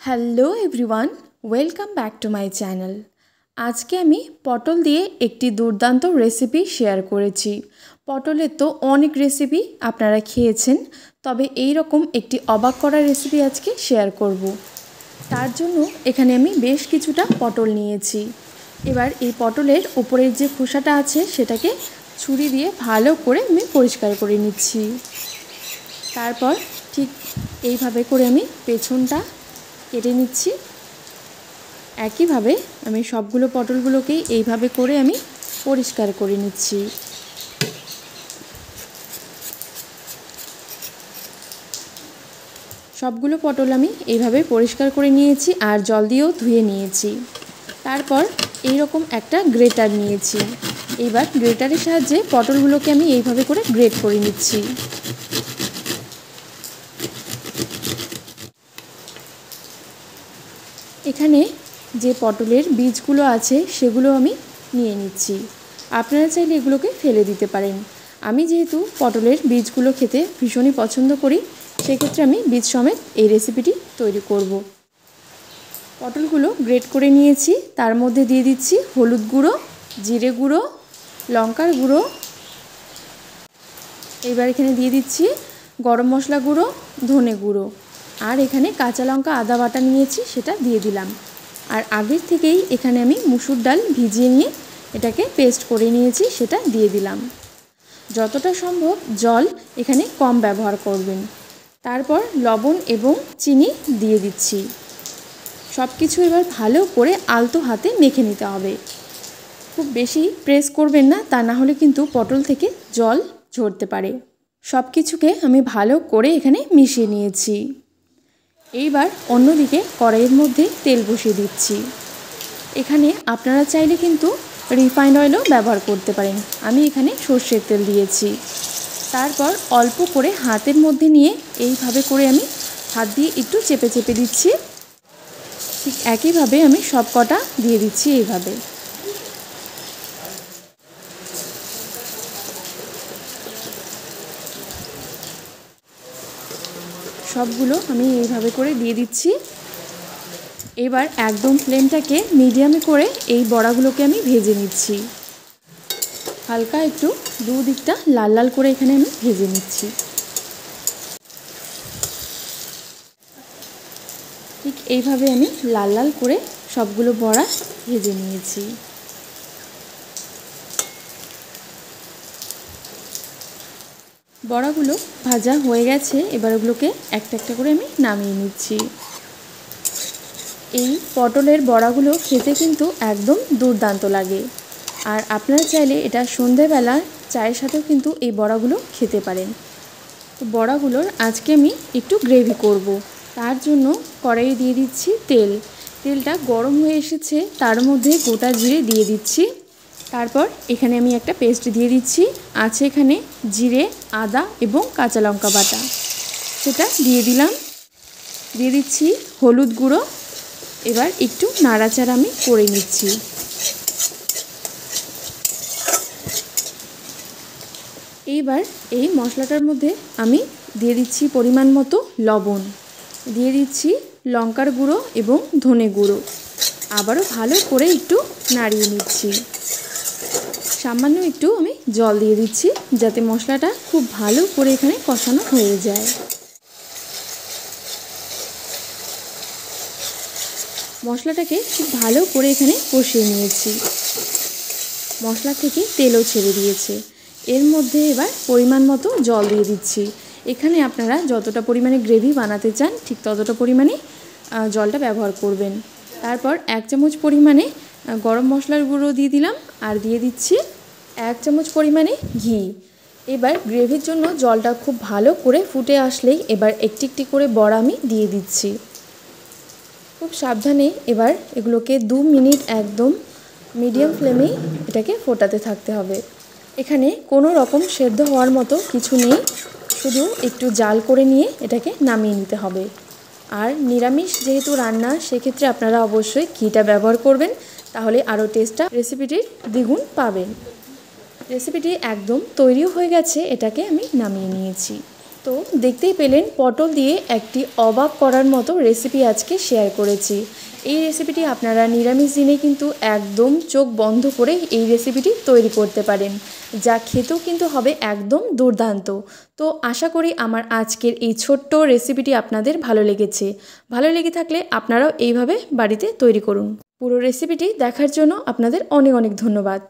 Hello everyone, welcome back to my channel. আজকে আমি পটল দিয়ে একটি দুর্দান্ত রেসিপি শেয়ার করেছি। পটলের তো অনেক রেসিপি আপনারা খেয়েছেন, তবে এই রকম একটি অবাক করা রেসিপি আজকে শেয়ার করব। তার জন্য এখানে আমি বেশ কিছুটা পটল নিয়েছি। এবার এই পটলের উপরের যে খোসাটা আছে সেটাকে ছুরি দিয়ে ভালো করে আমি পরিষ্কার করে নিচ্ছি। তারপর ঠিক এইভাবে করে আমি পেছনটা কেটে নিচ্ছি। একইভাবে আমি সবগুলো পটলগুলোকেই এইভাবে করে আমি পরিষ্কার করে নিচ্ছি। সবগুলো পটল আমি এইভাবে পরিষ্কার করে নিয়েছি আর জল দিয়েও ধুয়ে নিয়েছি। তারপর এইরকম একটা গ্রেটার নিয়েছি। এবার গ্রেটারের সাহায্যে পটলগুলোকে আমি এইভাবে করে গ্রেট করে নিচ্ছি। এখানে যে পটলের বীজগুলো আছে সেগুলো আমি নিয়ে নিচ্ছি। আপনারা চাইলে এগুলোকে ফেলে দিতে পারেন। আমি যেহেতু পটলের বীজগুলো খেতে ভীষণই পছন্দ করি, সেক্ষেত্রে আমি বীজ সমেত এই রেসিপিটি তৈরি করব। পটলগুলো গ্রেট করে নিয়েছি, তার মধ্যে দিয়ে দিচ্ছি হলুদ গুঁড়ো, জিরে গুঁড়ো, লঙ্কার গুঁড়ো। এবার এখানে দিয়ে দিচ্ছি গরম মশলা গুঁড়ো, ধনে গুঁড়ো, আর এখানে কাঁচা লঙ্কা আদা বাটা নিয়েছি সেটা দিয়ে দিলাম। আর আগের থেকেই এখানে আমি মুসুর ডাল ভিজিয়ে নিয়ে এটাকে পেস্ট করে নিয়েছি, সেটা দিয়ে দিলাম। যতটা সম্ভব জল এখানে কম ব্যবহার করবেন। তারপর লবণ এবং চিনি দিয়ে দিচ্ছি। সব কিছু এবার ভালো করে আলতো হাতে মেখে নিতে হবে। খুব বেশি প্রেস করবেন না, তা না হলে কিন্তু পটল থেকে জল ঝরতে পারে। সব কিছুকে আমি ভালো করে এখানে মিশিয়ে নিয়েছি। এইবার অন্যদিকে কড়াইয়ের মধ্যে তেল বসিয়ে দিচ্ছি। এখানে আপনারা চাইলে কিন্তু রিফাইন্ড অয়েলও ব্যবহার করতে পারেন। আমি এখানে সর্ষের তেল দিয়েছি। তারপর অল্প করে হাতের মধ্যে নিয়ে এইভাবে করে আমি হাত দিয়ে একটু চেপে চেপে দিচ্ছি। ঠিক একইভাবে আমি সব কটা দিয়ে দিচ্ছি এইভাবে। সবগুলো আমি এইভাবে করে দিয়ে দিচ্ছি। এবার একদম ফ্লেমটাকে মিডিয়ামে করে এই বড়াগুলোকে আমি ভেজে নিচ্ছি। হালকা একটু দুদিকটা লাল লাল করে এখানে আমি ভেজে নিচ্ছি। ঠিক এইভাবে আমি লাল লাল করে সবগুলো বড়া ভেজে নিয়েছি। বড়াগুলো ভাজা হয়ে গেছে, এবার ওগুলোকে একটা একটা করে আমি নামিয়ে নিচ্ছি। এই পটলের বড়াগুলো খেতে কিন্তু একদম দুর্দান্ত লাগে। আর আপনারা চাইলে এটা সন্ধেবেলা চায়ের সাথেও কিন্তু এই বড়াগুলো খেতে পারেন। তো বড়াগুলোর আজকে আমি একটু গ্রেভি করব। তার জন্য কড়াইয়ে দিয়ে দিচ্ছি তেল। তেলটা গরম হয়ে এসেছে, তার মধ্যে গোটা জিরে দিয়ে দিচ্ছি। তারপর এখানে আমি একটা পেস্ট দিয়ে দিচ্ছি। আছে এখানে জিরে, আদা এবং কাঁচা লঙ্কা বাটা, সেটা দিয়ে দিলাম। দিয়ে দিচ্ছি হলুদ গুঁড়ো। এবার একটু নাড়াচাড়া আমি করে নিচ্ছি। এইবার এই মশলাটার মধ্যে আমি দিয়ে দিচ্ছি পরিমাণ মতো লবণ, দিয়ে দিচ্ছি লঙ্কার গুঁড়ো এবং ধনে গুঁড়ো। আবারও ভালো করে একটু নাড়িয়ে নিচ্ছি। সামান্য একটু আমি জল দিয়ে দিচ্ছি, যাতে মশলাটা খুব ভালো করে এখানে কষানো হয়ে যায়। মশলাটাকে খুব ভালো করে এখানে কষিয়ে নিয়েছি। মশলা থেকে তেলও ছেড়ে দিয়েছে। এর মধ্যে এবার পরিমাণ মতো জল দিয়ে দিচ্ছি। এখানে আপনারা যতটা পরিমাণে গ্রেভি বানাতে চান ঠিক ততটা পরিমাণে জলটা ব্যবহার করবেন। তারপর 1 চামচ পরিমাণে গরম মশলার গুঁড়ো দিয়ে দিলাম, আর দিয়ে দিচ্ছি 1 চামচ পরিমাণে ঘি। এবার গ্রেভির জন্য জলটা খুব ভালো করে ফুটে আসলেই এবার একটি একটি করে বড়া আমি দিয়ে দিচ্ছি। খুব সাবধানে এবার এগুলোকে 2 মিনিট একদম মিডিয়াম ফ্লেমেই এটাকে ফোটাতে থাকতে হবে। এখানে কোনো রকম সেদ্ধ হওয়ার মতো কিছু নেই, শুধু একটু জাল করে নিয়ে এটাকে নামিয়ে নিতে হবে। আর নিরামিষ যেহেতু রান্না, সেক্ষেত্রে আপনারা অবশ্যই ঘিটা ব্যবহার করবেন, তাহলে আরও টেস্টটা রেসিপিটির দ্বিগুণ পাবেন। রেসিপিটি একদম তৈরিও হয়ে গেছে, এটাকে আমি নামিয়ে নিয়েছি। তো দেখতেই পেলেন পটল দিয়ে একটি অবাক করার মতো রেসিপি আজকে শেয়ার করেছি। এই রেসিপিটি আপনারা নিরামিষ দিনে কিন্তু একদম চোখ বন্ধ করে এই রেসিপিটি তৈরি করতে পারেন, যা খেতেও কিন্তু হবে একদম দুর্দান্ত। তো আশা করি আমার আজকের এই ছোট্ট রেসিপিটি আপনাদের ভালো লেগেছে। ভালো লেগে থাকলে আপনারাও এইভাবে বাড়িতে তৈরি করুন। পুরো রেসিপিটি দেখার জন্য আপনাদের অনেক অনেক ধন্যবাদ।